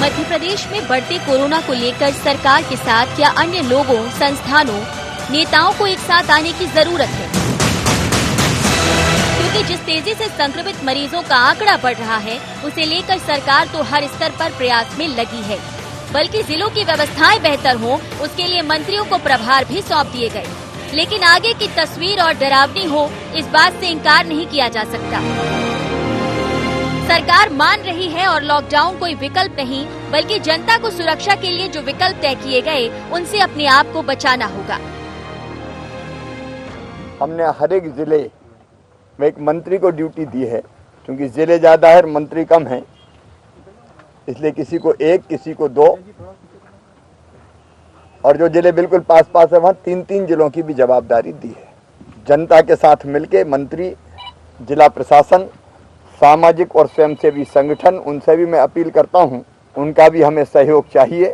मध्य प्रदेश में बढ़ते कोरोना को लेकर सरकार के साथ या अन्य लोगों, संस्थानों, नेताओं को एक साथ आने की जरूरत है, क्योंकि जिस तेजी से संक्रमित मरीजों का आंकड़ा बढ़ रहा है, उसे लेकर सरकार तो हर स्तर पर प्रयास में लगी है। बल्कि जिलों की व्यवस्थाएं बेहतर हों, उसके लिए मंत्रियों को प्रभार भी सौंप दिए गए। लेकिन आगे की तस्वीर और डरावनी हो, इस बात से इनकार नहीं किया जा सकता। सरकार मान रही है और लॉकडाउन कोई विकल्प नहीं, बल्कि जनता को सुरक्षा के लिए जो विकल्प तय किए गए, उनसे अपने आप को बचाना होगा। हमने हर एक जिले में एक मंत्री को ड्यूटी दी है, क्योंकि जिले ज्यादा है, मंत्री कम है, इसलिए किसी को एक, किसी को दो, और जो जिले बिल्कुल पास पास है वहाँ 3-3 जिलों की भी जवाबदारी दी है। जनता के साथ मिलके मंत्री, जिला प्रशासन, सामाजिक और स्वयंसेवी संगठन, उनसे भी मैं अपील करता हूँ, उनका भी हमें सहयोग चाहिए।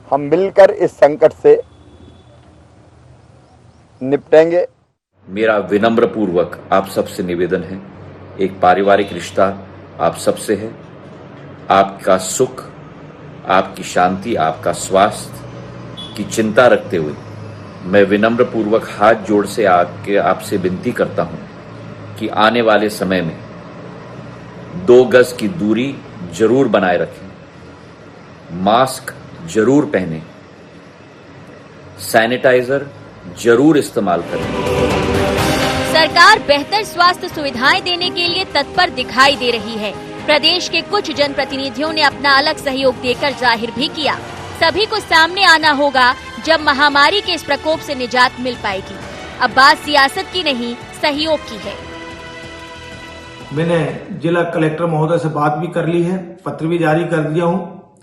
हम मिलकर इस संकट से निपटेंगे। मेरा विनम्र पूर्वक आप सबसे निवेदन है, एक पारिवारिक रिश्ता आप सबसे है। आपका सुख, आपकी शांति, आपका स्वास्थ्य की चिंता रखते हुए मैं विनम्र पूर्वक हाथ जोड़ से आपसे विनती करता हूं कि आने वाले समय में 2 गज की दूरी जरूर बनाए रखें, मास्क जरूर पहनें, सैनिटाइजर जरूर इस्तेमाल करें। सरकार बेहतर स्वास्थ्य सुविधाएं देने के लिए तत्पर दिखाई दे रही है। प्रदेश के कुछ जनप्रतिनिधियों ने अपना अलग सहयोग देकर जाहिर भी किया। सभी को सामने आना होगा, जब महामारी के इस प्रकोप से निजात मिल पाएगी। अब बात सियासत की नहीं, सहयोग की है। मैंने जिला कलेक्टर महोदय से बात भी कर ली है, पत्र भी जारी कर दिया हूँ।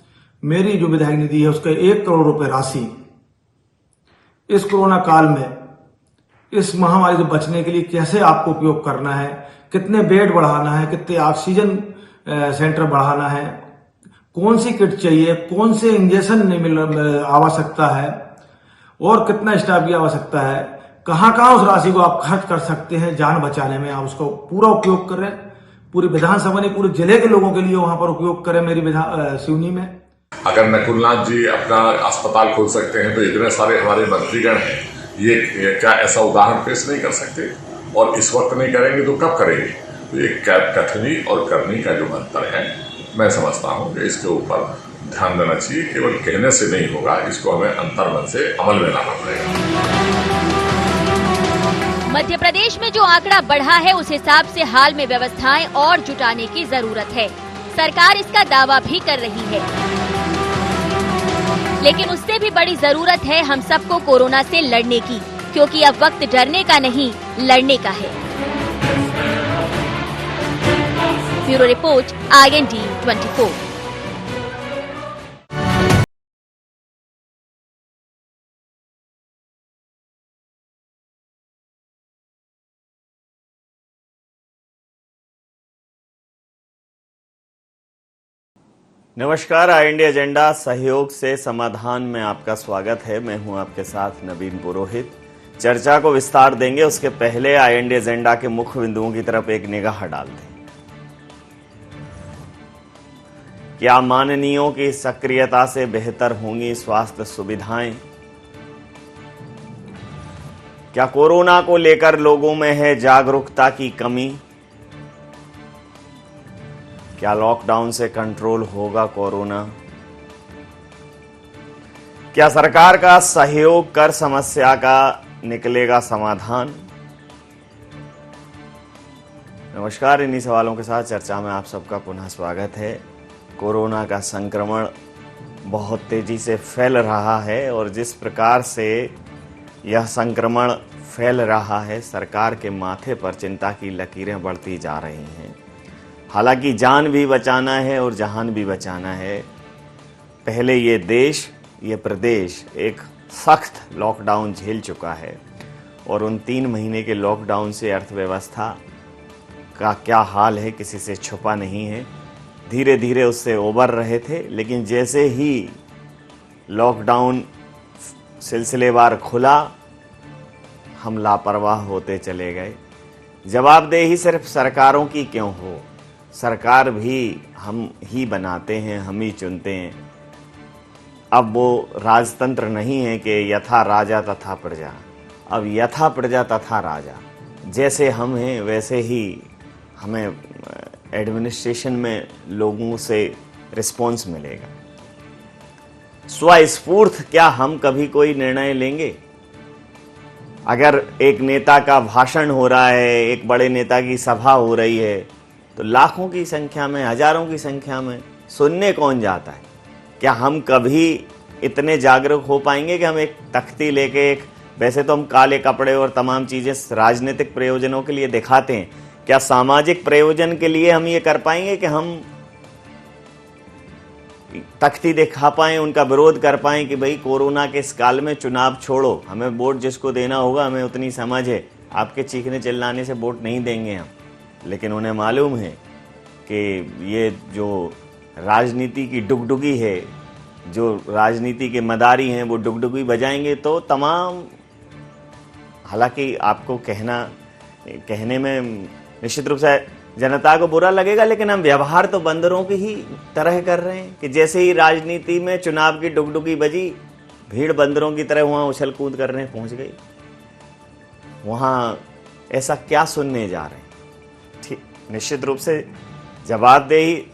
मेरी जो विधायक निधि है उसका 1 करोड़ रुपए राशि इस कोरोना काल में इस महामारी से बचने के लिए कैसे आपको उपयोग करना है, कितने बेड बढ़ाना है, कितने ऑक्सीजन सेंटर बढ़ाना है, कौन सी किट चाहिए, कौन से इंजेक्शन आवश्यकता है और कितना स्टाफ की आवश्यकता है, कहां उस राशि को आप खर्च कर सकते हैं जान बचाने में, आप उसको पूरा उपयोग करें। पूरी विधानसभा ने पूरे जिले के लोगों के लिए वहां पर उपयोग करें। मेरी सिवनी में अगर नकुलनाथ जी अपना अस्पताल खोल सकते हैं तो इतने सारे हमारे मंत्रीगण हैं, ये क्या ऐसा उदाहरण पेश नहीं कर सकते? और इस वक्त नहीं करेंगे तो कब करेंगे? तो ये कथनी और करनी का जो अंतर है, मैं समझता हूँ कि इसके ऊपर ध्यान देना चाहिए। केवल कहने से नहीं होगा, इसको हमें अंतर्मन से अमल में लाना पड़ेगा। मध्य प्रदेश में जो आंकड़ा बढ़ा है, उस हिसाब से हाल में व्यवस्थाएं और जुटाने की जरूरत है। सरकार इसका दावा भी कर रही है, लेकिन उससे भी बड़ी जरूरत है हम सबको कोरोना से लड़ने की, क्योंकि अब वक्त डरने का नहीं, लड़ने का है। Bureau report, IND 24। नमस्कार, IND एजेंडा सहयोग से समाधान में आपका स्वागत है। मैं हूं आपके साथ नवीन पुरोहित। चर्चा को विस्तार देंगे, उसके पहले IND एजेंडा के मुख्य बिंदुओं की तरफ एक निगाह डालते हैं। क्या माननीयों की सक्रियता से बेहतर होंगी स्वास्थ्य सुविधाएं? क्या कोरोना को लेकर लोगों में है जागरूकता की कमी? क्या लॉकडाउन से कंट्रोल होगा कोरोना? क्या सरकार का सहयोग कर समस्या का निकलेगा समाधान? नमस्कार, इन्हीं सवालों के साथ चर्चा में आप सबका पुनः स्वागत है। कोरोना का संक्रमण बहुत तेजी से फैल रहा है और जिस प्रकार से यह संक्रमण फैल रहा है, सरकार के माथे पर चिंता की लकीरें बढ़ती जा रही हैं। हालांकि जान भी बचाना है और जहान भी बचाना है। पहले ये देश, ये प्रदेश एक सख्त लॉकडाउन झेल चुका है और उन 3 महीने के लॉकडाउन से अर्थव्यवस्था का क्या हाल है किसी से छुपा नहीं है। धीरे धीरे उससे उबर रहे थे, लेकिन जैसे ही लॉकडाउन सिलसिलेवार खुला, हम लापरवाह होते चले गए। जवाबदेही सिर्फ सरकारों की क्यों हो, सरकार भी हम ही बनाते हैं, हम ही चुनते हैं। अब वो राजतंत्र नहीं है कि यथा राजा तथा प्रजा, अब यथा प्रजा तथा राजा। जैसे हम हैं वैसे ही हमें एडमिनिस्ट्रेशन में लोगों से रिस्पॉन्स मिलेगा। स्वस्फूर्त क्या हम कभी कोई निर्णय लेंगे? अगर एक नेता का भाषण हो रहा है, एक बड़े नेता की सभा हो रही है, तो लाखों की संख्या में, हजारों की संख्या में सुनने कौन जाता है? क्या हम कभी इतने जागरूक हो पाएंगे कि हम एक तख्ती लेके, वैसे तो हम काले कपड़े और तमाम चीजें राजनीतिक प्रयोजनों के लिए दिखाते हैं, क्या सामाजिक प्रयोजन के लिए हम ये कर पाएंगे कि हम तख्ती दिखा पाएं, उनका विरोध कर पाएं कि भाई कोरोना के इस काल में चुनाव छोड़ो, हमें वोट जिसको देना होगा हमें उतनी समझ है, आपके चीखने चिल्लाने से वोट नहीं देंगे हम। लेकिन उन्हें मालूम है कि ये जो राजनीति की डुगडुगी है, जो राजनीति के मदारी हैं, वो डुगडुगी बजाएंगे तो तमाम, हालांकि आपको कहने में निश्चित रूप से जनता को बुरा लगेगा, लेकिन हम व्यवहार तो बंदरों की ही तरह कर रहे हैं कि जैसे ही राजनीति में चुनाव की डुगडुगी बजी, भीड़ बंदरों की तरह वहां उछल कूद करने पहुंच गई। वहां ऐसा क्या सुनने जा रहे हैं? ठीक, निश्चित रूप से जवाबदेही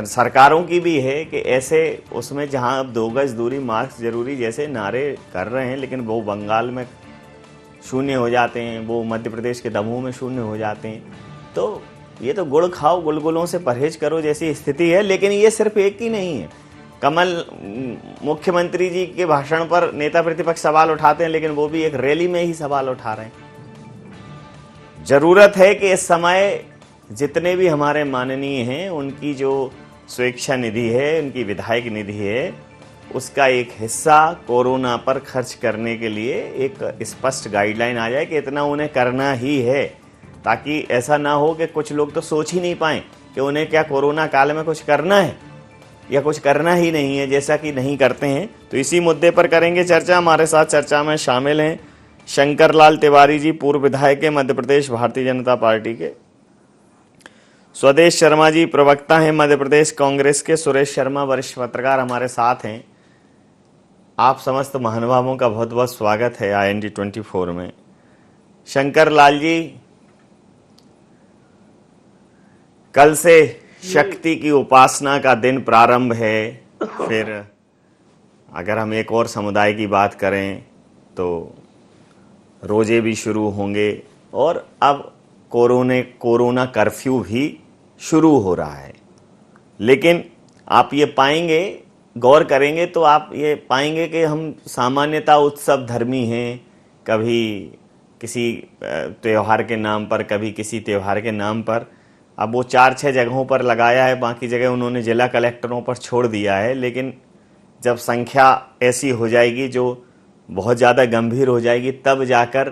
सरकारों की भी है कि ऐसे उसमें जहां अब 2 गज दूरी, मास्क जरूरी जैसे नारे कर रहे हैं, लेकिन वो बंगाल में शून्य हो जाते हैं, वो मध्य प्रदेश के दमोह में शून्य हो जाते हैं। तो ये तो गुड़ खाओ, गुलगुलों से परहेज करो जैसी स्थिति है। लेकिन ये सिर्फ एक ही नहीं है। कमल मुख्यमंत्री जी के भाषण पर नेता प्रतिपक्ष सवाल उठाते हैं, लेकिन वो भी एक रैली में ही सवाल उठा रहे हैं। जरूरत है कि इस समय जितने भी हमारे माननीय हैं, उनकी जो स्वेच्छा निधि है, उनकी विधायक निधि है, उसका एक हिस्सा कोरोना पर खर्च करने के लिए एक स्पष्ट गाइडलाइन आ जाए कि इतना उन्हें करना ही है, ताकि ऐसा ना हो कि कुछ लोग तो सोच ही नहीं पाए कि उन्हें क्या कोरोना काल में कुछ करना है या कुछ करना ही नहीं है, जैसा कि नहीं करते हैं। तो इसी मुद्दे पर करेंगे चर्चा। हमारे साथ चर्चा में शामिल हैं शंकर लाल तिवारी जी, पूर्व विधायक है मध्य प्रदेश भारतीय जनता पार्टी के। स्वदेश शर्मा जी प्रवक्ता हैं मध्य प्रदेश कांग्रेस के। सुरेश शर्मा वरिष्ठ पत्रकार हमारे साथ हैं। आप समस्त महानुभावों का बहुत बहुत स्वागत है IND 24 में। शंकर लाल जी, कल से शक्ति की उपासना का दिन प्रारंभ है। फिर अगर हम एक और समुदाय की बात करें तो रोजे भी शुरू होंगे, और अब कोरोना कर्फ्यू भी शुरू हो रहा है। लेकिन आप ये पाएंगे, गौर करेंगे तो आप ये पाएंगे कि हम सामान्यतः उत्सव धर्मी हैं। कभी किसी त्योहार के नाम पर, कभी किसी त्योहार के नाम पर। अब वो 4-6 जगहों पर लगाया है, बाकी जगह उन्होंने जिला कलेक्टरों पर छोड़ दिया है। लेकिन जब संख्या ऐसी हो जाएगी जो बहुत ज़्यादा गंभीर हो जाएगी, तब जाकर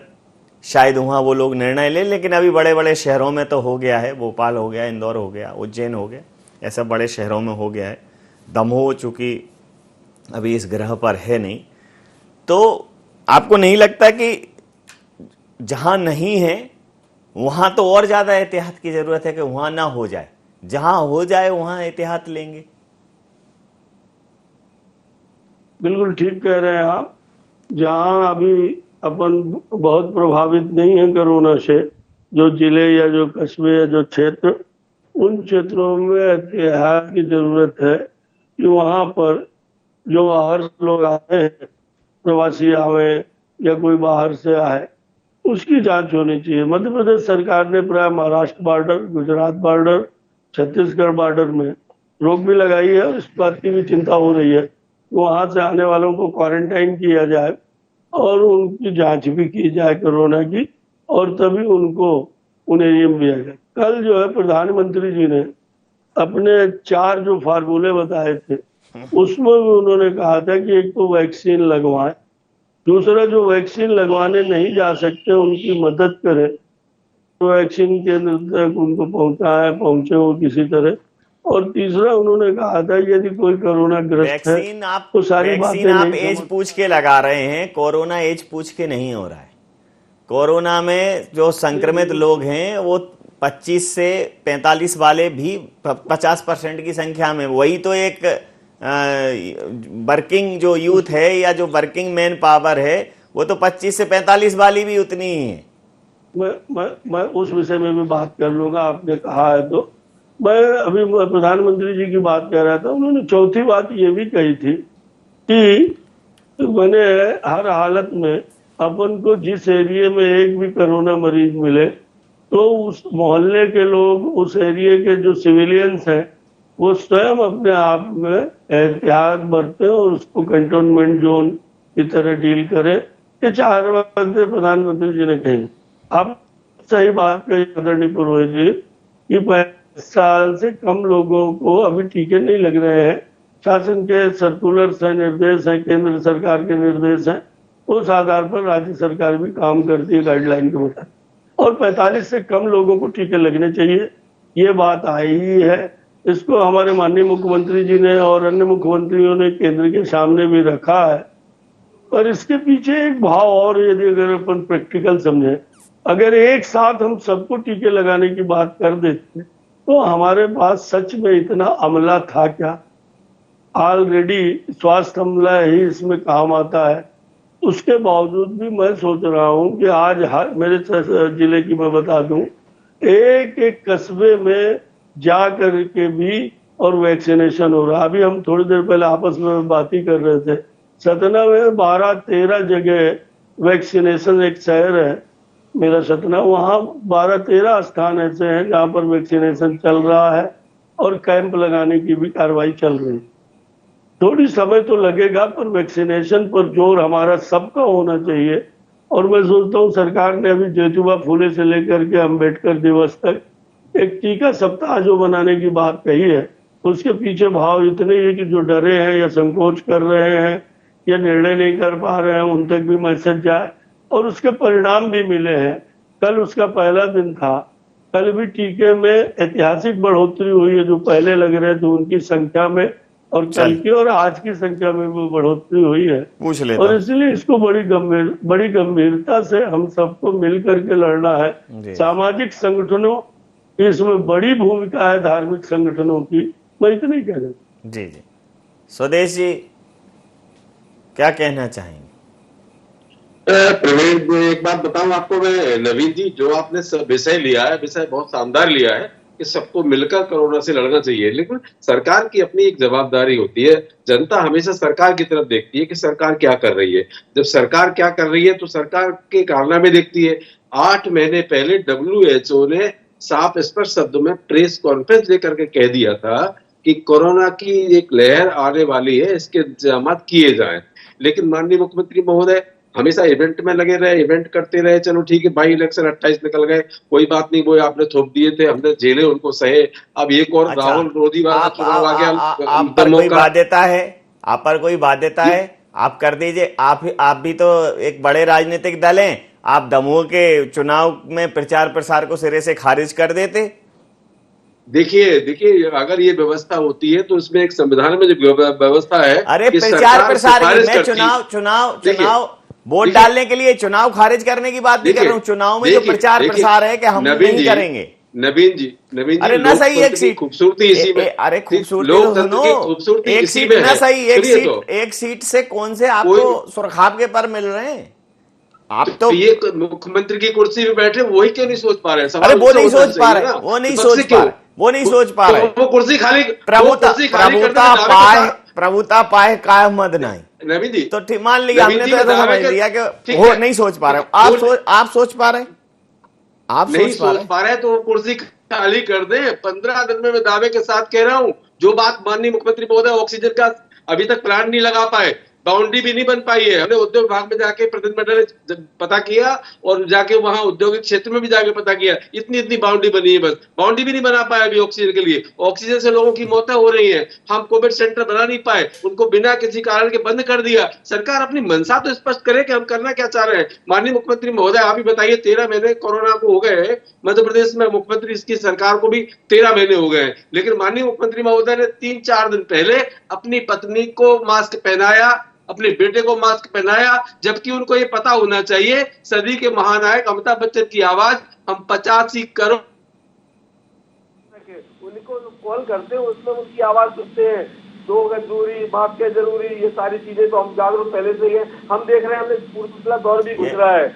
शायद वहाँ वो लोग निर्णय लें। लेकिन अभी बड़े बड़े शहरों में तो हो गया है, भोपाल हो गया, इंदौर हो गया, उज्जैन हो गया, ऐसा बड़े शहरों में हो गया है। दमोह चूँकि अभी इस ग्रह पर है नहीं। तो आपको नहीं लगता कि जहाँ नहीं है वहां तो और ज्यादा एहतियात की जरूरत है कि वहां ना हो जाए, जहां हो जाए वहां एहतियात लेंगे? बिल्कुल ठीक कह रहे हैं आप। जहां अभी अपन बहुत प्रभावित नहीं है कोरोना से, जो जिले या जो कस्बे या जो क्षेत्र, उन क्षेत्रों में एहतियात की जरूरत है कि वहां पर जो बाहर से लोग आए हैं, प्रवासी आए या कोई बाहर से आए, उसकी जांच होनी चाहिए। मध्य प्रदेश सरकार ने प्राय Maharashtra border, Gujarat border, Chhattisgarh border में रोक भी लगाई है, और इस बात की भी चिंता हो रही है वहां से आने वालों को क्वारंटाइन किया जाए और उनकी जांच भी की जाए कोरोना की, और तभी उन्हें ये दिया जाए। कल जो है प्रधानमंत्री जी ने अपने 4 जो फार्मूले बताए थे, उसमें भी उन्होंने कहा था कि एक तो वैक्सीन लगवाएं, दूसरा जो वैक्सीन लगवाने नहीं जा सकते उनकी मदद करें, तो वैक्सीन केंद्र तक उनको पहुंचे वो किसी तरह, और तीसरा उन्होंने कहा था यदि कोई कोरोना ग्रस्त है तो सारी बातें आप एज पूछ के लगा रहे हैं। कोरोना एज पूछ के नहीं हो रहा है। कोरोना में जो संक्रमित लोग हैं वो 25 से 45 वाले भी 50% की संख्या में, वही तो एक वर्किंग जो यूथ है या जो वर्किंग मैन पावर है वो तो 25 से 45 वाली भी उतनी ही है। मैं उस विषय में भी बात कर लूंगा, आपने कहा है तो। मैं अभी प्रधानमंत्री जी की बात कर रहा था, उन्होंने चौथी बात ये भी कही थी कि मैंने हर हालत में अपन को जिस एरिया में एक भी कोरोना मरीज मिले तो उस मोहल्ले के लोग, उस एरिया के जो सिविलियंस हैं, वो स्वयं अपने आप में एहतियात बरतें और उसको कंटेनमेंट जोन की तरह डील करें। ये 4 बातें प्रधानमंत्री जी ने कही। आप सही बात कही आदरणीय पुरोहित जी कि 5 साल से कम लोगों को अभी टीके नहीं लग रहे हैं। शासन के सर्कुलर्स हैं, निर्देश हैं, केंद्र सरकार के निर्देश हैं, उस आधार पर राज्य सरकार भी काम करती है गाइडलाइन के मुताबिक, और 45 से कम लोगों को टीके लगने चाहिए। ये बात आई ही है, इसको हमारे माननीय मुख्यमंत्री जी ने और अन्य मुख्यमंत्रियों ने केंद्र के सामने भी रखा है। और इसके पीछे एक भाव और, यदि अगर अपन प्रैक्टिकल समझे, अगर एक साथ हम सबको टीके लगाने की बात कर देते तो हमारे पास सच में इतना अमला था क्या? ऑलरेडी स्वास्थ्य अमला ही इसमें काम आता है। उसके बावजूद भी मैं सोच रहा हूं कि आज हर मेरे जिले की मैं बता दूं, एक एक कस्बे में जा करके भी और वैक्सीनेशन हो रहा। अभी हम थोड़ी देर पहले आपस में बात ही कर रहे थे, सतना में 12-13 जगह वैक्सीनेशन, एक शहर है मेरा सतना, वहाँ 12-13 स्थान ऐसे हैं जहाँ पर वैक्सीनेशन चल रहा है और कैंप लगाने की भी कार्रवाई चल रही है। थोड़ी समय तो लगेगा, पर वैक्सीनेशन पर जोर हमारा सबका होना चाहिए। और मैं सोचता हूँ सरकार ने अभी ज्योतिबा फुले से लेकर के अम्बेडकर दिवस तक एक टीका सप्ताह जो बनाने की बात कही है, उसके पीछे भाव इतने ही कि जो डरे हैं या संकोच कर रहे हैं या निर्णय नहीं कर पा रहे हैं, उन तक भी मैसेज जाए और उसके परिणाम भी मिले हैं। कल उसका पहला दिन था, कल भी टीके में ऐतिहासिक बढ़ोतरी हुई है। जो पहले लग रहे थे उनकी संख्या में और कल की और आज की संख्या में भी बढ़ोतरी हुई है। और इसलिए इसको बड़ी गंभीरता से हम सबको मिल करके लड़ना है। सामाजिक संगठनों की इसमें बड़ी भूमिका है, धार्मिक संगठनों की। मैं इतना ही कह रहा हूँ। जी जी, स्वदेश जी क्या कहना चाहेंगे? प्रवीण, एक बात बताऊं आपको मैं, नवीन जी, जो आपने विषय लिया है, विषय बहुत शानदार लिया है कि सबको मिलकर कोरोना से लड़ना चाहिए। लेकिन सरकार की अपनी एक जवाबदारी होती है। जनता हमेशा सरकार की तरफ देखती है कि सरकार क्या कर रही है। जब सरकार क्या कर रही है तो सरकार के कारनामे देखती है। 8 महीने पहले WHO ने साफ स्पष्ट शब्दों में प्रेस कॉन्फ्रेंस लेकर के कह दिया था कि कोरोना की एक लहर आने वाली है, इसके इंतजाम किए जाएं। लेकिन माननीय मुख्यमंत्री महोदय हमेशा इवेंट में लगे रहे, इवेंट करते रहे। चलो ठीक है, बाई इलेक्शन 28 निकल गए, कोई बात नहीं, वो आपने थोप दिए थे, हमने झेले, उनको सहे। अब एक और राहुल रोधी वाला चुनाव आ गया। आप पर कोई बाध्यता है? आप पर कोई बाध्यता है? आप कर दीजिए। आप भी तो एक बड़े राजनीतिक दल हैं, आप दमोह के चुनाव में प्रचार प्रसार को सिरे से खारिज कर देते। देखिए, अगर ये व्यवस्था होती है तो इसमें एक संविधान में जो व्यवस्था है, अरे प्रचार प्रसार में चुनाव वोट डालने के लिए, चुनाव खारिज करने की बात नहीं कर रहा हूँ। चुनाव में जो प्रचार प्रसार है कि हम नहीं करेंगे। नवीन जी, अरे ना सही, एक सीट खूबसूरती इसी में। अरे खूबसूरती एक सीट ना सही, एक सीट से कौन से आपको सुरखाब के पर मिल रहे हैं? आप तो ये मुख्यमंत्री की कुर्सी पे बैठे, वही क्यों नहीं सोच पा रहे? अरे वो नहीं सोच पा रहे, वो नहीं सोच पा रहे। वो कुर्सी खाली, प्रभुता पाए कायम मद नहीं। नवीन जी, तो मान लिया, हमने तो ऐसा समझ लिया कि वो नहीं सोच पा रहे। आप सोच पा रहे? आप नहीं सोच पा रहे तो वो कुर्सी खाली कर दें। 15 दिन में मैं दावे के साथ कह रहा हूं, जो बात माननीय मुख्यमंत्री महोदय ऑक्सीजन का अभी तक प्लांट नहीं लगा पाए, बाउंड्री भी नहीं बन पाई है। हमने उद्योग विभाग में जाके प्रतिनिधिमंडल ने पता किया और जाके वहां औद्योगिक क्षेत्र में भी जाके पता किया, इतनी बाउंड्री बनी है, बस बाउंड्री भी नहीं बना पाया अभी ऑक्सीजन के लिए। ऑक्सीजन से लोगों की मौतें हो रही हैं। हम कोविड सेंटर बना नहीं पाए, उनको बिना किसी कारण के बंद कर दिया। सरकार अपनी मंशा तो स्पष्ट करे कि हम करना क्या चाह रहे हैं। माननीय मुख्यमंत्री महोदय, आप ही बताइए, 13 महीने कोरोना को हो गए मध्य प्रदेश में, मुख्यमंत्री इसकी सरकार को भी 13 महीने हो गए, लेकिन माननीय मुख्यमंत्री महोदय ने 3-4 दिन पहले अपनी पत्नी को मास्क पहनाया, अपने बेटे को मास्क पहनाया, जबकि उनको ये पता होना चाहिए, सदी के महानायक अमिताभ बच्चन की आवाज, हम 85 करोड़ कॉल करते हैं उसमें उनकी आवाज सुनते हैं। 2 गज दूरी, मास्क जरूरी, ये सारी चीजें तो हम जागरूक पहले से ही है। हम देख रहे हैं, हमने पिछला दौर भी गुजरा है।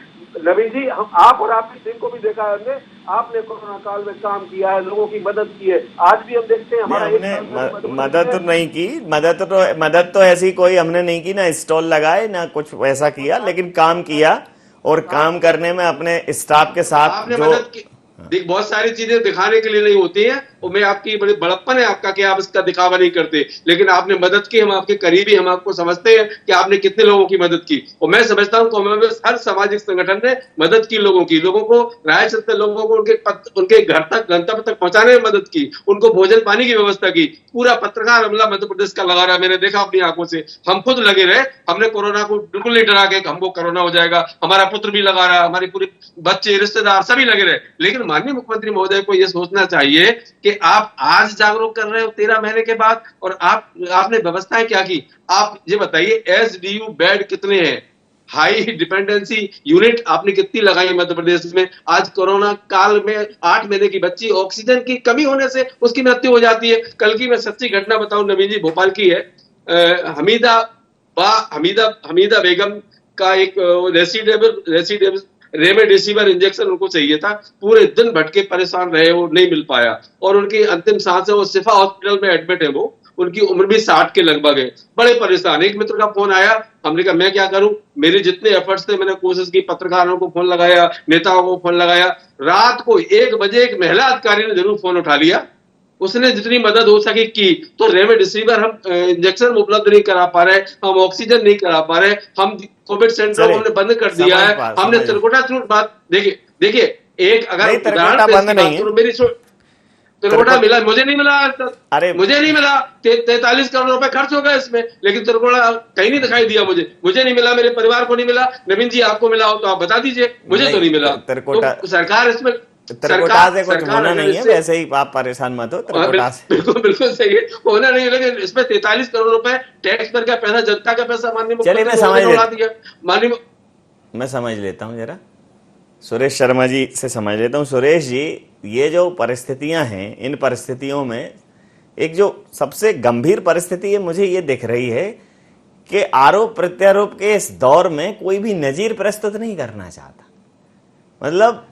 नवीन जी, हम आप और आपकी टीम को भी देखा है हमने, आपने कोरोना काल में काम किया है, लोगों की मदद की है। आज भी हम देखते हैं हमारा मदद तो नहीं की, मदद तो ऐसी कोई हमने नहीं की, ना स्टॉल लगाए ना कुछ वैसा किया, लेकिन काम किया और काम करने में अपने स्टाफ के साथ आपने मदद की। देख, बहुत सारी चीजें दिखाने के लिए नहीं होती हैं, और मैं आपकी बड़ी बड़प्पन है आपका कि आप इसका दिखावा नहीं करते, लेकिन आपने मदद की। हम आपके करीबी, हम आपको समझते हैं कि आपने कितने लोगों की मदद की। और मैं समझता हूं कि हर सामाजिक संगठन ने मदद की, लोगों को राय चलते लोगों को उनके घर तक, गंतव्य तक पहुंचाने में मदद की, उनको भोजन पानी की व्यवस्था की। पूरा पत्रकार अमला मध्य प्रदेश का लगा रहा, मैंने देखा अपनी आंखों से। हम खुद लगे रहे, हमने कोरोना को बिल्कुल नहीं डरा के हमको कोरोना हो जाएगा। हमारा पुत्र भी लगा रहा, हमारी पूरी बच्चे, रिश्तेदार सभी लगे रहे। लेकिन माननीय मुख्यमंत्री महोदय को यह सोचना चाहिए कि आप आज जागरूक कर रहे हो 13 महीने के बाद, और आपने व्यवस्थाएं क्या की। आप ये बताइए, एसडीयू बेड कितने हैं, हाई डिपेंडेंसी यूनिट आपने कितनी लगाई मध्य प्रदेश में। आज कोरोना काल में 8 महीने की बच्ची ऑक्सीजन की कमी होने से उसकी मृत्यु हो जाती है। कल की मैं सच्ची घटना बताऊं नवीन जी, भोपाल की है। हमीदा बेगम का एक रेमडेसिविर इंजेक्शन उनको चाहिए था। पूरे दिन भटके परेशान रहे, वो नहीं मिल पाया, और उनकी अंतिम सांस है। वो सिफा हॉस्पिटल में एडमिट है। वो उनकी उम्र भी 60 के लगभग है। बड़े परेशान। एक मित्र का फोन आया, हमने कहा मैं क्या करूं, मेरे जितने एफर्ट्स थे मैंने कोशिश की, पत्रकारों को फोन लगाया, नेताओं को फोन लगाया। रात को 1 बजे एक महिला अधिकारी ने जरूर फोन उठा लिया, उसने जितनी मदद हो सके की। तो रेमडेसिविर हम इंजेक्शन उपलब्ध नहीं करा पा रहे, हम ऑक्सीजन नहीं करा पा रहे, हम कोविड सेंटर को हमने बंद कर दिया है। हमने त्रिकुटा बात देखिए एक अगर बंद नहीं है, मेरी त्रिकुटा मिला, मुझे नहीं मिला आज तक। अरे मुझे नहीं मिला, 43 करोड़ रुपए खर्च हो गए इसमें, लेकिन त्रिकुटा कहीं नहीं दिखाई दिया। मुझे नहीं मिला, मेरे परिवार को नहीं मिला। नवीन जी, आपको मिला हो तो आप बता दीजिए, मुझे तो नहीं मिला। तो सरकार इसमें त्रिकुटा से कुछ होना नहीं है, वैसे ही आप परेशान मत हो। त्रिकुटा से बिल्कुल सही है, होना नहीं है, लेकिन इसमें 43 करोड़ रुपए टैक्स पर का पैसा, जनता का पैसा माननीय मैं समझ लेता हूँ जरा, सुरेश शर्मा जी से समझ लेता हूँ। सुरेश जी, ये जो परिस्थितियां हैं, इन परिस्थितियों में एक जो सबसे गंभीर परिस्थिति है मुझे ये दिख रही है कि आरोप प्रत्यारोप के इस दौर में कोई भी नजीर प्रस्तुत नहीं करना चाहता। मतलब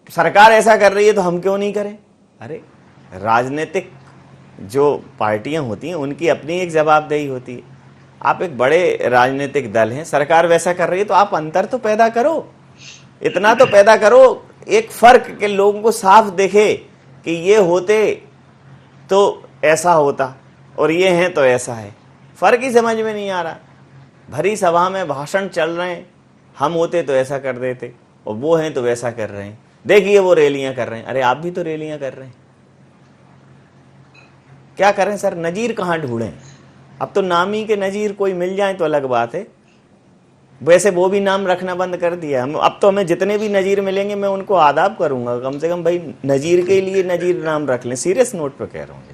सरकार ऐसा कर रही है तो हम क्यों नहीं करें। अरे राजनीतिक जो पार्टियां होती हैं उनकी अपनी एक जवाबदेही होती है। आप एक बड़े राजनीतिक दल हैं, सरकार वैसा कर रही है तो आप अंतर तो पैदा करो, इतना तो पैदा करो, एक फर्क के लोगों को साफ दिखे कि ये होते तो ऐसा होता और ये हैं तो ऐसा है। फर्क ही समझ में नहीं आ रहा। भरी सभा में भाषण चल रहे हैं, हम होते तो ऐसा कर देते और वो हैं तो वैसा कर रहे हैं। देखिए वो रैलियां कर रहे हैं, अरे आप भी तो रैलियां कर रहे हैं। क्या करें सर, नजीर कहाँ ढूंढें। अब तो नामी के नजीर कोई मिल जाए तो अलग बात है, वैसे वो भी नाम रखना बंद कर दिया हम। अब तो हमें जितने भी नजीर मिलेंगे मैं उनको आदाब करूंगा, कम से कम भाई नजीर के लिए नजीर नाम रख लें। सीरियस नोट पे कह रहा हूँ।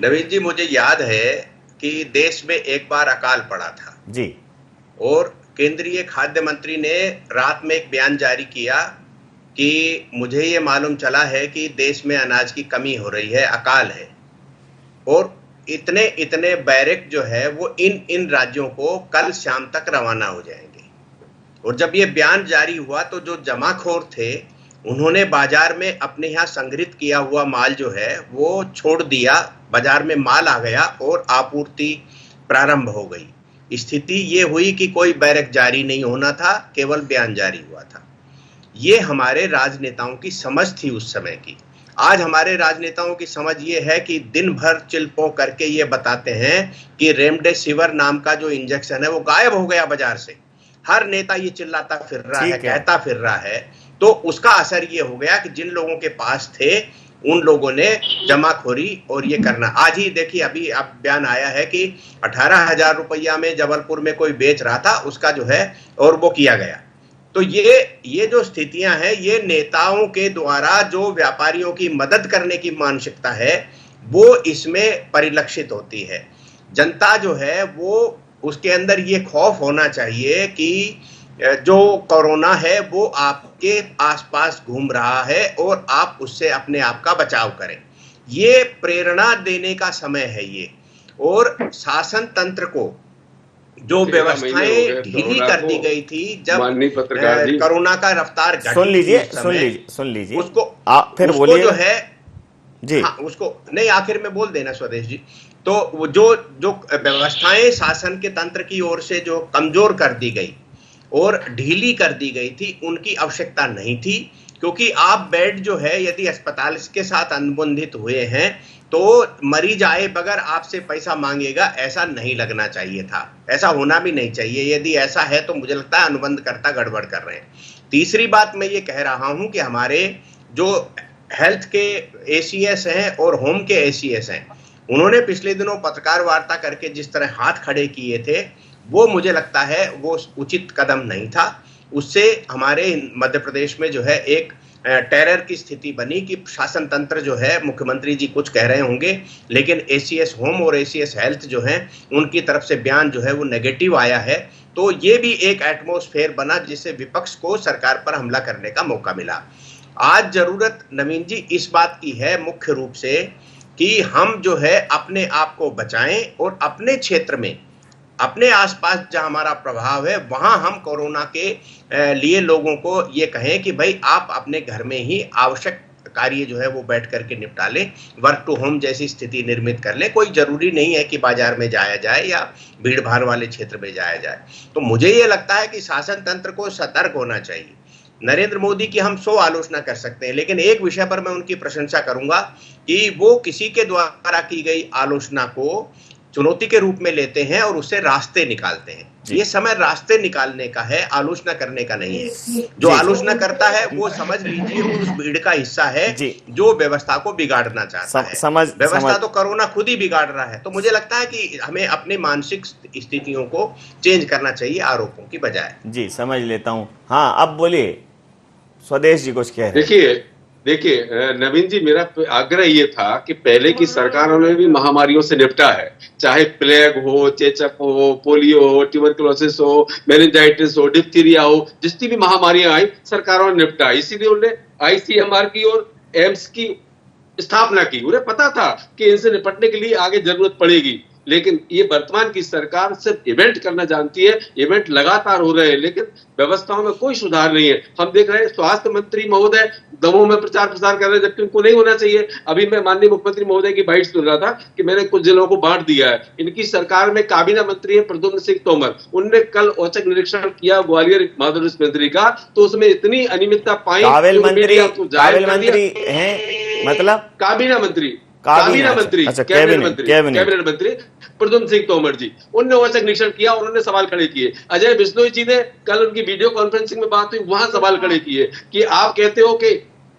नवीन जी, मुझे याद है कि देश में एक बार अकाल पड़ा था जी, और केंद्रीय खाद्य मंत्री ने रात में एक बयान जारी किया कि मुझे ये मालूम चला है कि देश में अनाज की कमी हो रही है, अकाल है, और इतने बैरक जो है वो इन राज्यों को कल शाम तक रवाना हो जाएंगे। और जब ये बयान जारी हुआ तो जो जमाखोर थे उन्होंने बाजार में अपने यहाँ संग्रहित किया हुआ माल जो है वो छोड़ दिया, बाजार में माल आ गया और आपूर्ति प्रारंभ हो गई। स्थिति ये हुई कि कोई बैरक जारी नहीं होना था, केवल बयान जारी हुआ था। ये हमारे राजनेताओं की समझ थी उस समय की। आज हमारे राजनेताओं की समझ ये है कि दिन भर चिल्पो करके ये बताते हैं कि रेमडेसिविर नाम का जो इंजेक्शन है वो गायब हो गया बाजार से। हर नेता ये चिल्लाता फिर रहा है, कहता फिर रहा है, तो उसका असर ये हो गया कि जिन लोगों के पास थे उन लोगों ने जमाखोरी और ये करना। आज ही देखिए, अभी अब बयान आया है कि 18,000 रुपया में जबलपुर में कोई बेच रहा था, उसका जो है और वो किया गया। तो ये जो स्थितियां हैं, ये नेताओं के द्वारा जो व्यापारियों की मदद करने की मानसिकता है वो इसमें परिलक्षित होती है। जनता जो है वो उसके अंदर ये खौफ होना चाहिए कि जो कोरोना है वो आपके आसपास घूम रहा है और आप उससे अपने आप का बचाव करें। ये प्रेरणा देने का समय है ये। और शासन तंत्र को जो व्यवस्थाएं ढीली कर दी गई थी जब कोरोना का रफ्तार सुन लीजिए उसको फिर उसको बोलिए जो है जी। हाँ, उसको नहीं, आखिर में बोल देना स्वदेश जी। तो जो व्यवस्थाएं शासन के तंत्र की ओर से जो कमजोर कर दी गई और ढीली कर दी गई थी, उनकी आवश्यकता नहीं थी, क्योंकि आप बेड जो है यदि अस्पताल के साथ अनुबंधित हुए हैं तो मरीज आए बगैर आपसे पैसा मांगेगा, ऐसा नहीं लगना चाहिए था, ऐसा होना भी नहीं चाहिए। यदि ऐसा है तो मुझे लगता है अनुबंधकर्ता गड़बड़ कर रहे हैं। तीसरी बात मैं ये कह रहा हूं कि हमारे जो हेल्थ के एसीएस हैं और होम के एसीएस हैं, उन्होंने पिछले दिनों पत्रकार वार्ता करके जिस तरह हाथ खड़े किए थे, वो मुझे लगता है वो उचित कदम नहीं था। उससे हमारे मध्य प्रदेश में जो है एक टेरर की स्थिति बनी कि शासन तंत्र जो है, मुख्यमंत्री जी कुछ कह रहे होंगे लेकिन एसीएस होम और एसीएस हेल्थ जो है उनकी तरफ से बयान जो है वो नेगेटिव आया है। तो ये भी एक एटमॉस्फेयर बना जिससे विपक्ष को सरकार पर हमला करने का मौका मिला। आज जरूरत नवीन जी इस बात की है मुख्य रूप से कि हम जो है अपने आप को बचाएं और अपने क्षेत्र में, अपने आसपास जहां हमारा प्रभाव है वहां हम कोरोना के लिए लोगों को ये कहें कि भाई आप अपने घर में ही आवश्यक कार्य जो है वो बैठ करके निपटा लें, वर्क टू होम जैसी स्थिति निर्मित कर लें। कोई जरूरी नहीं है कि बाजार में जाया जाए या भीड़ भाड़ वाले क्षेत्र में जाया जाए। तो मुझे ये लगता है कि शासन तंत्र को सतर्क होना चाहिए। नरेंद्र मोदी की हम 100 आलोचना कर सकते हैं, लेकिन एक विषय पर मैं उनकी प्रशंसा करूंगा कि वो किसी के द्वारा की गई आलोचना को चुनौती के रूप में लेते हैं और उससे रास्ते निकालते हैं। ये समय रास्ते निकालने का है, आलोचना करने का नहीं है। जो आलोचना करता है वो समझ लीजिए उस भीड़ का हिस्सा है जो व्यवस्था को बिगाड़ना चाहता है। व्यवस्था तो कोरोना खुद ही बिगाड़ रहा है। तो मुझे लगता है कि हमें अपने मानसिक स्थितियों को चेंज करना चाहिए आरोपों की बजाय। जी, समझ लेता हूँ। हाँ, अब बोलिए, स्वदेश जी कुछ कह रहे हैं। देखिए नवीन जी, मेरा आग्रह ये था कि पहले की सरकारों ने भी महामारियों से निपटा है, चाहे प्लेग हो, चेचक हो, पोलियो हो, ट्यूबरकुलोसिस हो, मेनिंजाइटिस हो, डिप्थीरिया हो, जितनी भी महामारियां आई सरकारों ने निपटा। इसीलिए उन्होंने आईसीएमआर की और एम्स की स्थापना की। उन्हें पता था कि इनसे निपटने के लिए आगे जरूरत पड़ेगी, लेकिन ये वर्तमान की सरकार सिर्फ इवेंट करना जानती है। इवेंट लगातार हो रहे हैं लेकिन व्यवस्थाओं में कोई सुधार नहीं है। हम देख रहे हैं स्वास्थ्य मंत्री महोदय दमोह में प्रचार प्रसार कर रहे हैं जबकि उनको नहीं होना चाहिए। अभी मैं माननीय मुख्यमंत्री महोदय की बाइट सुन रहा था कि मैंने कुछ जिलों को बांट दिया है। इनकी सरकार में काबीना मंत्री है प्रद्युम्न सिंह तोमर, उनने कल औचक निरीक्षण किया ग्वालियर माधुर मंत्री का, तो उसमें इतनी अनियमितता पाई। काबिल मंत्री हैं, मतलब काबीना मंत्री कैबिनेट मंत्री प्रद्युम्न सिंह तोमर जी, उन्होंने औचक निरीक्षण किया और उन्होंने सवाल खड़े किए। अजय बिश्नोई जी ने कल उनकी वीडियो कॉन्फ्रेंसिंग में बात हुई, वहां सवाल खड़े किए कि आप कहते हो कि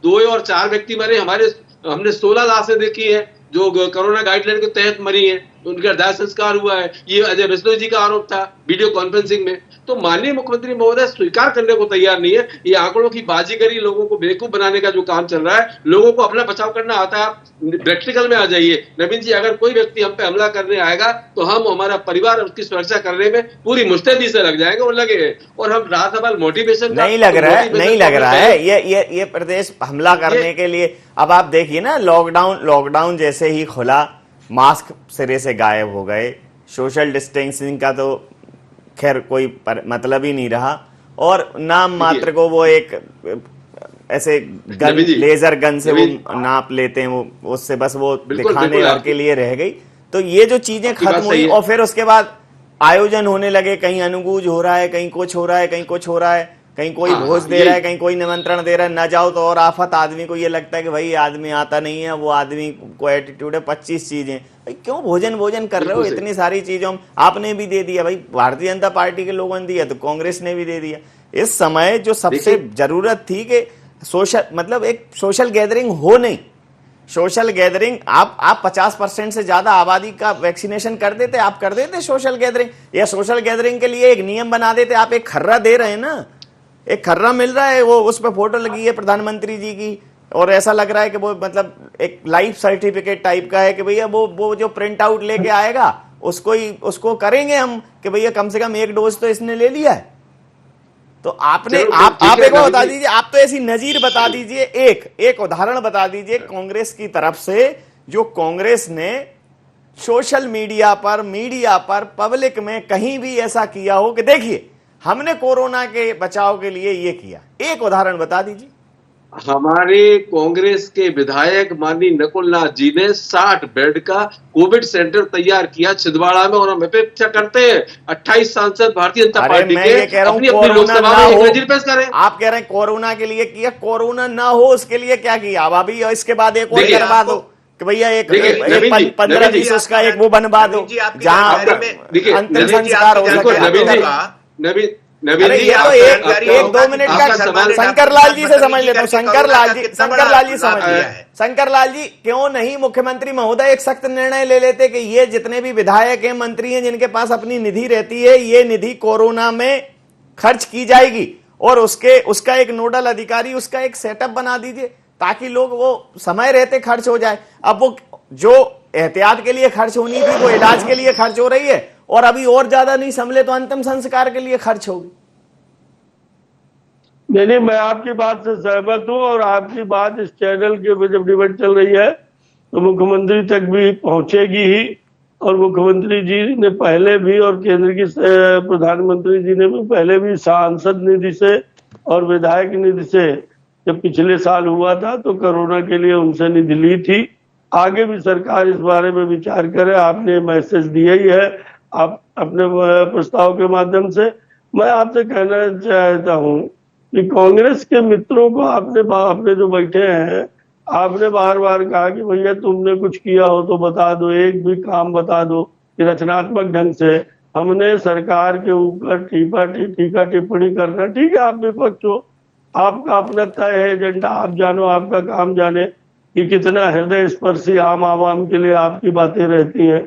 2 और 4 व्यक्ति मरे, हमने 16 लाशें देखी है जो कोरोना गाइडलाइन के तहत मरी हैं, उनका दाह संस्कार हुआ है। ये अजय बिश्नोई जी का आरोप था वीडियो कॉन्फ्रेंसिंग में। तो माननीय मुख्यमंत्री महोदय स्वीकार करने को तैयार नहीं है। ये आंकड़ों की बाजीगरी, लोगों को बेवकूफ बनाने का जो काम चल रहा है, लोगों को अपना बचाव करना आता है। आप प्रैक्टिकल में आ जाइए नवीन जी। अगर कोई व्यक्ति हम पे हमला करने आएगा तो हम हमारा परिवार उसकी सुरक्षा करने में पूरी मुस्तैदी से लग जाएंगे और लगे हैं। और हम रहा सवाल मोटिवेशन नहीं लग रहा है ये प्रदेश हमला करने के लिए। अब आप देखिए ना, लॉकडाउन जैसे ही खुला, मास्क सिरे से गायब हो गए, सोशल डिस्टेंसिंग का तो खैर कोई मतलब ही नहीं रहा, और नाम मात्र को वो एक ऐसे गन, लेजर गन से वो नाप लेते हैं, वो उससे बस वो दिखाने भर के लिए रह गई। तो ये जो चीजें खत्म हुई और फिर उसके बाद आयोजन होने लगे, कहीं अनुगूज हो रहा है, कहीं कुछ हो रहा है, कहीं कुछ हो रहा है, कहीं कोई भोज दे रहा है, कहीं कोई निमंत्रण दे रहा है, न जाओ तो और आफत। आदमी को ये लगता है कि भाई आदमी आता नहीं है, वो आदमी को एटीट्यूड है, 25 चीजें। भाई क्यों भोजन कर रहे हो? इतनी सारी चीजों आपने भी दे दिया, भाई भारतीय जनता पार्टी के लोगों ने दिया तो कांग्रेस ने भी दे दिया। इस समय जो सबसे जरूरत थी कि सोशल, मतलब एक सोशल गैदरिंग हो, नहीं सोशल गैदरिंग, आप 50% से ज्यादा आबादी का वैक्सीनेशन कर देते, आप कर देते सोशल गैदरिंग, या सोशल गैदरिंग के लिए एक नियम बना देते। आप एक खर्रा दे रहे हैं ना, एक खर्रा मिल रहा है, वो उस पर फोटो लगी है प्रधानमंत्री जी की, और ऐसा लग रहा है कि वो मतलब एक लाइफ सर्टिफिकेट टाइप का है कि भैया वो जो प्रिंट आउट लेके आएगा उसको करेंगे हम कि भैया कम से कम 1 डोज तो इसने ले लिया है। तो आपने आप एक बार बता दीजिए, आप तो ऐसी नजीर बता दीजिए, एक उदाहरण बता दीजिए कांग्रेस की तरफ से जो कांग्रेस ने सोशल मीडिया पर पब्लिक में कहीं भी ऐसा किया हो कि देखिए हमने कोरोना के बचाव के लिए ये किया। एक उदाहरण बता दीजिए। हमारे कांग्रेस के विधायक माननीय नकुल नाथ जी ने 60 बेड का कोविड सेंटर तैयार किया छिंदवाड़ा में, और हम अपेक्षा करते हैं 28 सांसद भारतीय जनता पार्टी के अपनी लोकसभा में नजीर पेश करें। आप कह रहे हैं कोरोना के लिए किया, कोरोना ना हो उसके लिए क्या किया? अब अभी इसके बाद एक और करवा दो कि भैया एक 15-20 उसका एक वो बनवा दो जहाँ अंतिम संस्कार हो सके। एक 2 मिनट का शंकर लाल जी से समझ लेता हूँ। शंकर लाल जी समझिए, शंकर लाल जी क्यों नहीं मुख्यमंत्री महोदय एक सख्त निर्णय ले लेते कि ये जितने भी विधायक हैं, मंत्री हैं, जिनके पास अपनी निधि रहती है, ये निधि कोरोना में खर्च की जाएगी और उसका एक नोडल अधिकारी, उसका एक सेटअप बना दीजिए ताकि लोग वो समय रहते खर्च हो जाए। अब वो जो एहतियात के लिए खर्च होनी थी वो इलाज के लिए खर्च हो रही है, और अभी और ज्यादा नहीं संभले तो अंतिम संस्कार के लिए खर्च होगी। नहीं, मैं आपकी बात से सहमत हूँ, और आपकी बात इस चैनल के ऊपर जब डिबेट चल रही है तो मुख्यमंत्री तक भी पहुंचेगी ही। और मुख्यमंत्री जी ने पहले भी और केंद्र की प्रधानमंत्री जी ने भी पहले भी सांसद निधि से और विधायक निधि से जब पिछले साल हुआ था तो कोरोना के लिए उनसे निधि ली थी। आगे भी सरकार इस बारे में विचार करे। आपने मैसेज दिया ही है आप अपने प्रस्ताव के माध्यम से। मैं आपसे कहना चाहता हूँ कि कांग्रेस के मित्रों को आपने जो बैठे हैं, आपने बार बार कहा कि भैया तुमने कुछ किया हो तो बता दो, एक भी काम बता दो कि रचनात्मक ढंग से हमने सरकार के ऊपर टीका टिप्पणी करना। ठीक है, आप विपक्ष हो, आपका अपना तय है एजेंडा, आप जानो, आपका काम जाने कि कितना हृदय स्पर्शी आम आवाम के लिए आपकी बातें रहती हैं।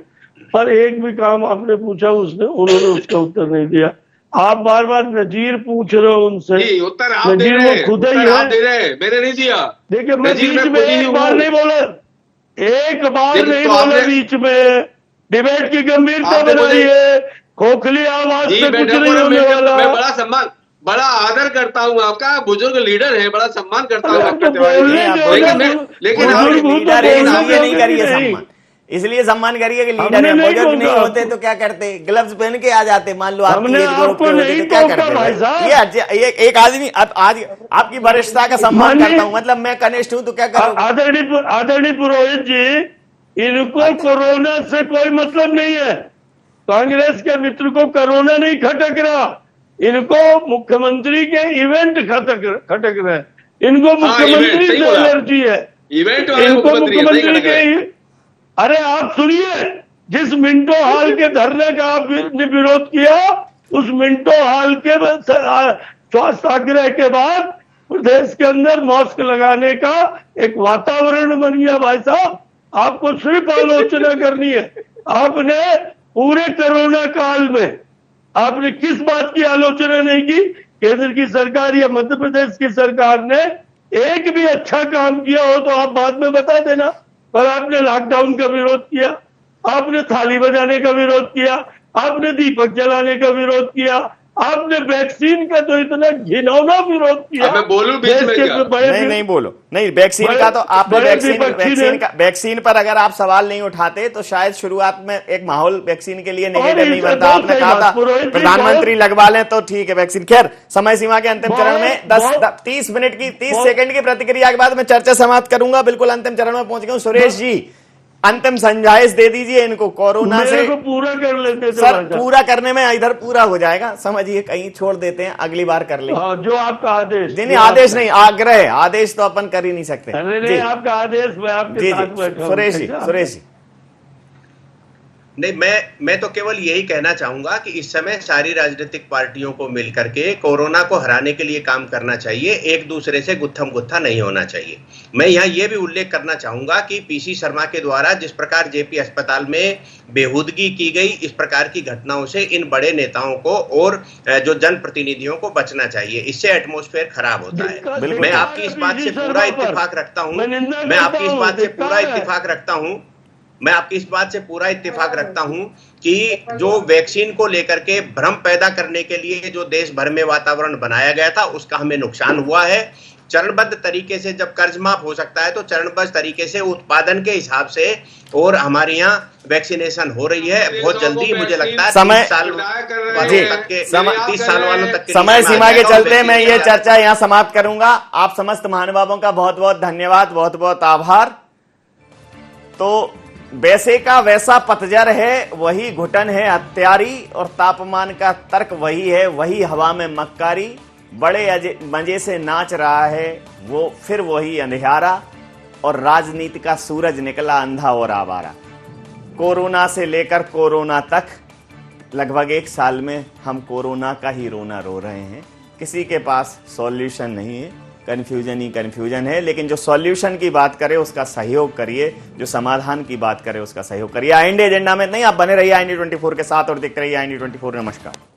पर एक भी काम आपने पूछा उन्होंने उसका उत्तर नहीं दिया। आप बार बार नजीर पूछ रहे हो उनसे, उत्तर आप नजीर वो खुद ही है, मैंने नहीं दिया। देखिए मैं बीच में एक बार नहीं बोला, बीच में डिबेट की गंभीरता बनाइए, खोखली आवाज से कुछ नहीं होने वाला। मैं बड़ा आदर करता हूँ आपका, बुजुर्ग लीडर है, बड़ा सम्मान करता हूँ आपका, लेकिन इसलिए सम्मान करिए कि लीडर है। बुजुर्ग नहीं होते तो क्या करते? ग्लव्स पहन के आ जाते, मान लो आपकी एज ग्रुप के होते तो क्या करते? ये एक आदमी आज आपकी वरिष्ठता का सम्मान करता हूँ, मतलब मैं कनिष्ठ हूँ तो क्या करूँ? आदरणीय पुरोहित जी, इनको कोरोना से कोई मतलब नहीं है। कांग्रेस के मित्र को कोरोना नहीं खटक रहा, इनको मुख्यमंत्री के इवेंट खटक रहे। इनको मुख्यमंत्री से एलर्जी है, इनको मुख्यमंत्री के। अरे आप सुनिए, जिस मिंटो हॉल के धरने का आपने विरोध किया, उस मिंटो हॉल के स्वास्थ्य आग्रह के बाद प्रदेश के अंदर मास्क लगाने का एक वातावरण बन गया। भाई साहब, आपको सिर्फ आलोचना करनी है। आपने पूरे कोरोना काल में आपने किस बात की आलोचना नहीं की? केंद्र की सरकार या मध्य प्रदेश की सरकार ने एक भी अच्छा काम किया हो तो आप बाद में बता देना। पर आपने लॉकडाउन का विरोध किया, आपने थाली बजाने का विरोध किया, आपने दीपक जलाने का विरोध किया, आपने वैक्सीन का तो इतना घिनौना विरोध किया। मैं बोलूं बीच में क्या? नहीं बोलो, नहीं वैक्सीन का तो आपने वैक्सीन पर अगर आप सवाल नहीं उठाते तो शायद शुरुआत में एक माहौल वैक्सीन के लिए निगेटिव नहीं बनता। आपने कहा था प्रधानमंत्री लगवा लें तो ठीक है वैक्सीन। खैर, समय सीमा के अंतिम चरण में 30 मिनट की 30 सेकंड की प्रतिक्रिया के बाद मैं चर्चा समाप्त करूंगा। बिल्कुल अंतिम चरण में पहुंच गया हूं। सुरेश जी, अंतिम संजाइश दे दीजिए इनको कोरोना से। पूरा कर लेते सर, पूरा करने में इधर पूरा हो जाएगा, समझिए, कहीं छोड़ देते हैं, अगली बार कर लेंगे। जो आपका आदेश, नहीं आदेश नहीं, आग्रह। आदेश तो अपन कर ही नहीं सकते। नहीं, आपका आदेश मैं आपके साथ बैठा। सुरेश जी नहीं, मैं तो केवल यही कहना चाहूंगा कि इस समय सारी राजनीतिक पार्टियों को मिलकर के कोरोना को हराने के लिए काम करना चाहिए, एक दूसरे से गुत्थम गुत्था नहीं होना चाहिए। मैं यहाँ ये भी उल्लेख करना चाहूंगा कि पीसी शर्मा के द्वारा जिस प्रकार जेपी अस्पताल में बेहूदगी की गई, इस प्रकार की घटनाओं से इन बड़े नेताओं को और जो जनप्रतिनिधियों को बचना चाहिए, इससे एटमॉस्फेयर खराब होता है। मैं आपकी इस बात से पूरा इत्तेफाक रखता हूँ, मैं आपकी इस बात से पूरा इत्तेफाक रखता हूं कि जो वैक्सीन को लेकर के भ्रम पैदा करने के लिए जो देश भर में वातावरण बनाया गया था, उसका हमें नुकसान हुआ है। चरणबद्ध तरीके से जब कर्ज माफ हो सकता है तो चरणबद्ध तरीके से उत्पादन के हिसाब से और हमारे यहाँ वैक्सीनेशन हो रही है। बहुत जल्दी मुझे लगता है 30 साल वालों तक समय सीमा के चलते मैं ये चर्चा यहाँ समाप्त करूंगा। आप समस्त महानुभावों का बहुत बहुत धन्यवाद, बहुत बहुत आभार। तो वैसे का वैसा पतझर है, वही घुटन है हत्यारी, और तापमान का तर्क वही है, वही हवा में मक्कारी, बड़े मजे से नाच रहा है वो फिर वही अंधियारा, और राजनीति का सूरज निकला अंधा और आवारा। कोरोना से लेकर कोरोना तक लगभग 1 साल में हम कोरोना का ही रोना रो रहे हैं। किसी के पास सॉल्यूशन नहीं है, कन्फ्यूजन ही कन्फ्यूजन है। लेकिन जो सॉल्यूशन की बात करे उसका सहयोग करिए, जो समाधान की बात करे उसका सहयोग करिए। IND एजेंडा में नहीं, आप बने रहिए IND 24 के साथ और देखते रहिए IND 24। नमस्कार।